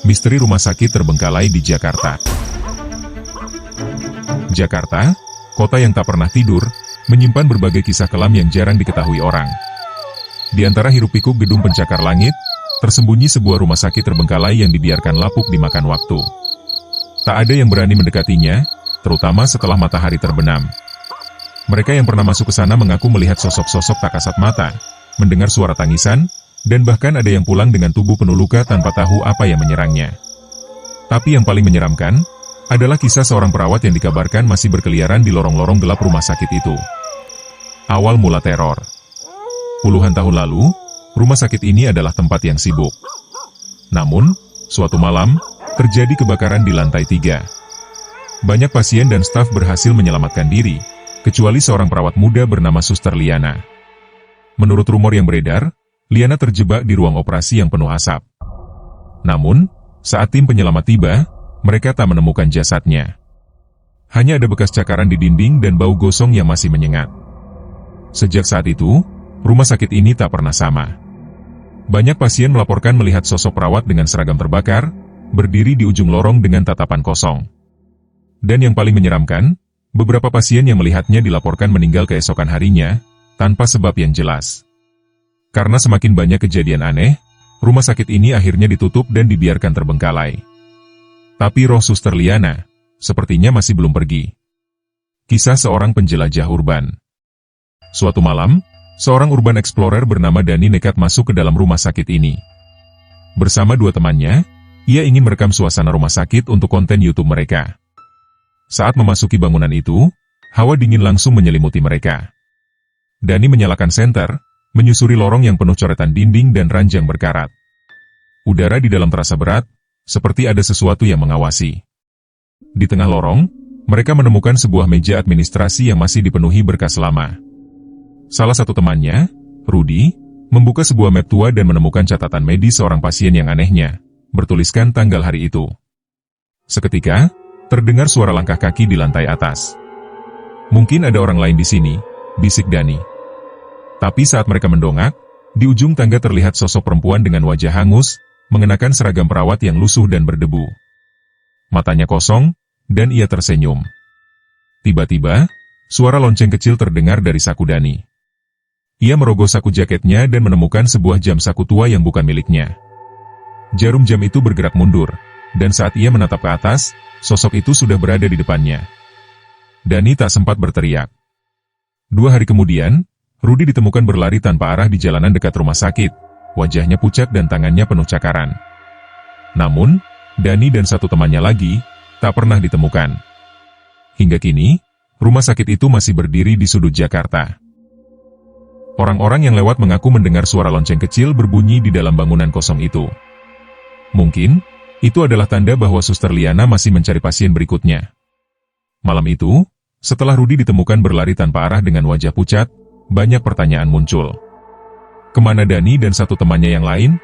Misteri rumah sakit terbengkalai di Jakarta. Jakarta, kota yang tak pernah tidur, menyimpan berbagai kisah kelam yang jarang diketahui orang. Di antara hiruk-pikuk gedung pencakar langit, tersembunyi sebuah rumah sakit terbengkalai yang dibiarkan lapuk dimakan waktu. Tak ada yang berani mendekatinya, terutama setelah matahari terbenam. Mereka yang pernah masuk ke sana mengaku melihat sosok-sosok tak kasat mata, mendengar suara tangisan, dan bahkan ada yang pulang dengan tubuh penuh luka tanpa tahu apa yang menyerangnya. Tapi yang paling menyeramkan, adalah kisah seorang perawat yang dikabarkan masih berkeliaran di lorong-lorong gelap rumah sakit itu. Awal mula teror. Puluhan tahun lalu, rumah sakit ini adalah tempat yang sibuk. Namun, suatu malam, terjadi kebakaran di lantai 3. Banyak pasien dan staf berhasil menyelamatkan diri, kecuali seorang perawat muda bernama Suster Liana. Menurut rumor yang beredar, Liana terjebak di ruang operasi yang penuh asap. Namun, saat tim penyelamat tiba, mereka tak menemukan jasadnya. Hanya ada bekas cakaran di dinding dan bau gosong yang masih menyengat. Sejak saat itu, rumah sakit ini tak pernah sama. Banyak pasien melaporkan melihat sosok perawat dengan seragam terbakar, berdiri di ujung lorong dengan tatapan kosong. Dan yang paling menyeramkan, beberapa pasien yang melihatnya dilaporkan meninggal keesokan harinya, tanpa sebab yang jelas. Karena semakin banyak kejadian aneh, rumah sakit ini akhirnya ditutup dan dibiarkan terbengkalai. Tapi roh Suster Liana, sepertinya masih belum pergi. Kisah seorang penjelajah urban. Suatu malam, seorang urban explorer bernama Dani nekat masuk ke dalam rumah sakit ini. Bersama dua temannya, ia ingin merekam suasana rumah sakit untuk konten YouTube mereka. Saat memasuki bangunan itu, hawa dingin langsung menyelimuti mereka. Dani menyalakan senter, menyusuri lorong yang penuh coretan dinding dan ranjang berkarat. Udara di dalam terasa berat, seperti ada sesuatu yang mengawasi. Di tengah lorong, mereka menemukan sebuah meja administrasi yang masih dipenuhi berkas lama. Salah satu temannya, Rudy, membuka sebuah map tua dan menemukan catatan medis seorang pasien yang anehnya, bertuliskan tanggal hari itu. Seketika, terdengar suara langkah kaki di lantai atas. Mungkin ada orang lain di sini, bisik Dani. Tapi saat mereka mendongak, di ujung tangga terlihat sosok perempuan dengan wajah hangus, mengenakan seragam perawat yang lusuh dan berdebu. Matanya kosong, dan ia tersenyum. Tiba-tiba, suara lonceng kecil terdengar dari saku Dani. Ia merogoh saku jaketnya dan menemukan sebuah jam saku tua yang bukan miliknya. Jarum jam itu bergerak mundur, dan saat ia menatap ke atas, sosok itu sudah berada di depannya. Dani tak sempat berteriak. 2 hari kemudian, Rudy ditemukan berlari tanpa arah di jalanan dekat rumah sakit, wajahnya pucat dan tangannya penuh cakaran. Namun, Dani dan satu temannya lagi, tak pernah ditemukan. Hingga kini, rumah sakit itu masih berdiri di sudut Jakarta. Orang-orang yang lewat mengaku mendengar suara lonceng kecil berbunyi di dalam bangunan kosong itu. Mungkin, itu adalah tanda bahwa Suster Liana masih mencari pasien berikutnya. Malam itu, setelah Rudy ditemukan berlari tanpa arah dengan wajah pucat, banyak pertanyaan muncul. Kemana Dani dan satu temannya yang lain?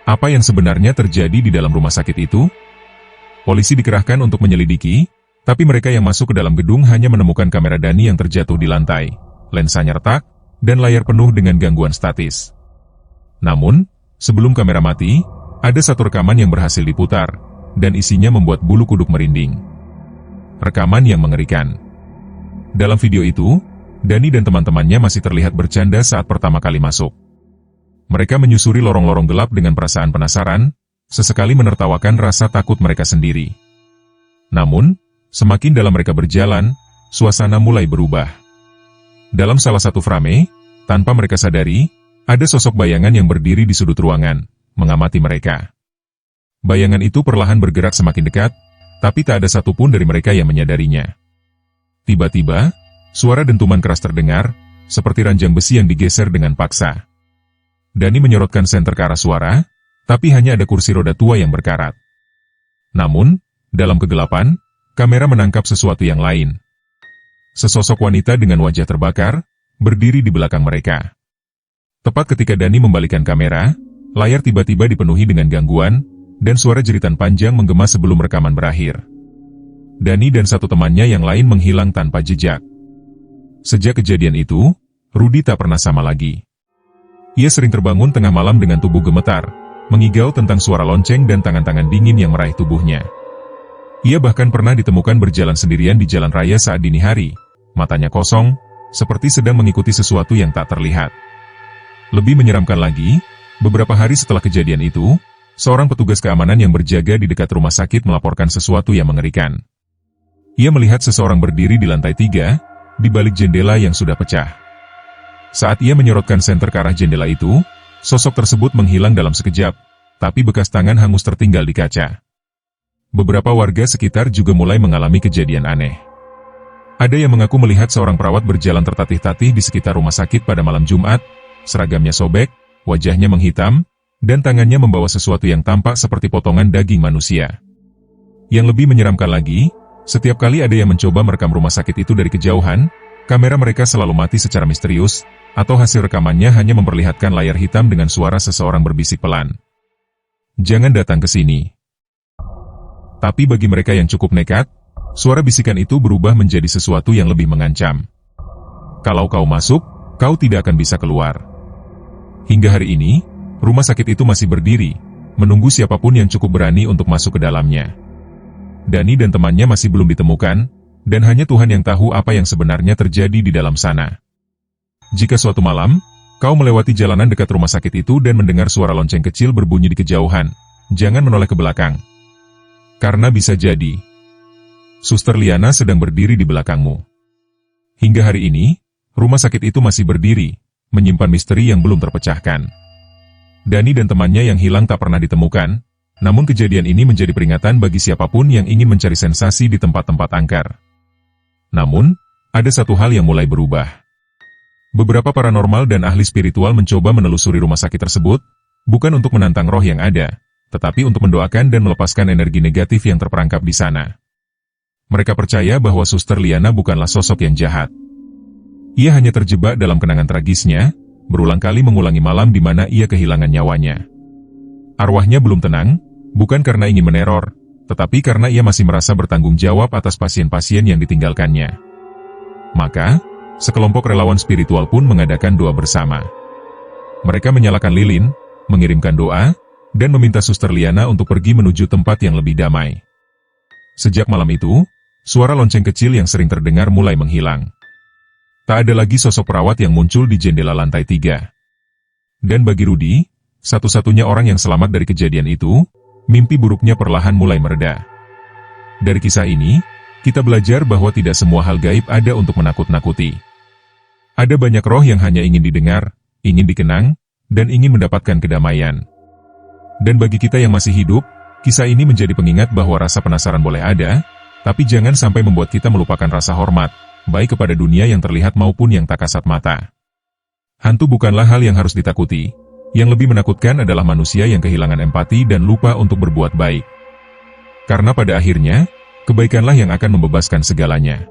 Apa yang sebenarnya terjadi di dalam rumah sakit itu? Polisi dikerahkan untuk menyelidiki, tapi mereka yang masuk ke dalam gedung hanya menemukan kamera Dani yang terjatuh di lantai, lensanya retak, dan layar penuh dengan gangguan statis. Namun, sebelum kamera mati, ada satu rekaman yang berhasil diputar, dan isinya membuat bulu kuduk merinding. Rekaman yang mengerikan. Dalam video itu, Dani dan teman-temannya masih terlihat bercanda saat pertama kali masuk. Mereka menyusuri lorong-lorong gelap dengan perasaan penasaran, sesekali menertawakan rasa takut mereka sendiri. Namun, semakin dalam mereka berjalan, suasana mulai berubah. Dalam salah satu frame, tanpa mereka sadari, ada sosok bayangan yang berdiri di sudut ruangan, mengamati mereka. Bayangan itu perlahan bergerak semakin dekat, tapi tak ada satupun dari mereka yang menyadarinya. Tiba-tiba, suara dentuman keras terdengar, seperti ranjang besi yang digeser dengan paksa. Dani menyorotkan senter ke arah suara, tapi hanya ada kursi roda tua yang berkarat. Namun, dalam kegelapan, kamera menangkap sesuatu yang lain. Sesosok wanita dengan wajah terbakar, berdiri di belakang mereka. Tepat ketika Dani membalikan kamera, layar tiba-tiba dipenuhi dengan gangguan, dan suara jeritan panjang menggema sebelum rekaman berakhir. Dani dan satu temannya yang lain menghilang tanpa jejak. Sejak kejadian itu, Rudy tak pernah sama lagi. Ia sering terbangun tengah malam dengan tubuh gemetar, mengigau tentang suara lonceng dan tangan-tangan dingin yang meraih tubuhnya. Ia bahkan pernah ditemukan berjalan sendirian di jalan raya saat dini hari, matanya kosong, seperti sedang mengikuti sesuatu yang tak terlihat. Lebih menyeramkan lagi, beberapa hari setelah kejadian itu, seorang petugas keamanan yang berjaga di dekat rumah sakit melaporkan sesuatu yang mengerikan. Ia melihat seseorang berdiri di lantai 3, di balik jendela yang sudah pecah. Saat ia menyorotkan senter ke arah jendela itu, sosok tersebut menghilang dalam sekejap, tapi bekas tangan hangus tertinggal di kaca. Beberapa warga sekitar juga mulai mengalami kejadian aneh. Ada yang mengaku melihat seorang perawat berjalan tertatih-tatih di sekitar rumah sakit pada malam Jumat, seragamnya sobek, wajahnya menghitam, dan tangannya membawa sesuatu yang tampak seperti potongan daging manusia. Yang lebih menyeramkan lagi, setiap kali ada yang mencoba merekam rumah sakit itu dari kejauhan, kamera mereka selalu mati secara misterius, atau hasil rekamannya hanya memperlihatkan layar hitam dengan suara seseorang berbisik pelan. Jangan datang ke sini. Tapi bagi mereka yang cukup nekat, suara bisikan itu berubah menjadi sesuatu yang lebih mengancam. Kalau kau masuk, kau tidak akan bisa keluar. Hingga hari ini, rumah sakit itu masih berdiri, menunggu siapapun yang cukup berani untuk masuk ke dalamnya. Dani dan temannya masih belum ditemukan, dan hanya Tuhan yang tahu apa yang sebenarnya terjadi di dalam sana. Jika suatu malam, kau melewati jalanan dekat rumah sakit itu dan mendengar suara lonceng kecil berbunyi di kejauhan, jangan menoleh ke belakang. Karena bisa jadi, Suster Liana sedang berdiri di belakangmu. Hingga hari ini, rumah sakit itu masih berdiri, menyimpan misteri yang belum terpecahkan. Dani dan temannya yang hilang tak pernah ditemukan, namun kejadian ini menjadi peringatan bagi siapapun yang ingin mencari sensasi di tempat-tempat angker. Namun, ada satu hal yang mulai berubah. Beberapa paranormal dan ahli spiritual mencoba menelusuri rumah sakit tersebut, bukan untuk menantang roh yang ada, tetapi untuk mendoakan dan melepaskan energi negatif yang terperangkap di sana. Mereka percaya bahwa Suster Liana bukanlah sosok yang jahat. Ia hanya terjebak dalam kenangan tragisnya, berulang kali mengulangi malam di mana ia kehilangan nyawanya. Arwahnya belum tenang, bukan karena ingin meneror, tetapi karena ia masih merasa bertanggung jawab atas pasien-pasien yang ditinggalkannya. Maka, sekelompok relawan spiritual pun mengadakan doa bersama. Mereka menyalakan lilin, mengirimkan doa, dan meminta Suster Liana untuk pergi menuju tempat yang lebih damai. Sejak malam itu, suara lonceng kecil yang sering terdengar mulai menghilang. Tak ada lagi sosok perawat yang muncul di jendela lantai 3. Dan bagi Rudy, satu-satunya orang yang selamat dari kejadian itu, mimpi buruknya perlahan mulai mereda. Dari kisah ini, kita belajar bahwa tidak semua hal gaib ada untuk menakut-nakuti. Ada banyak roh yang hanya ingin didengar, ingin dikenang, dan ingin mendapatkan kedamaian. Dan bagi kita yang masih hidup, kisah ini menjadi pengingat bahwa rasa penasaran boleh ada, tapi jangan sampai membuat kita melupakan rasa hormat, baik kepada dunia yang terlihat maupun yang tak kasat mata. Hantu bukanlah hal yang harus ditakuti, yang lebih menakutkan adalah manusia yang kehilangan empati dan lupa untuk berbuat baik. Karena pada akhirnya, kebaikanlah yang akan membebaskan segalanya.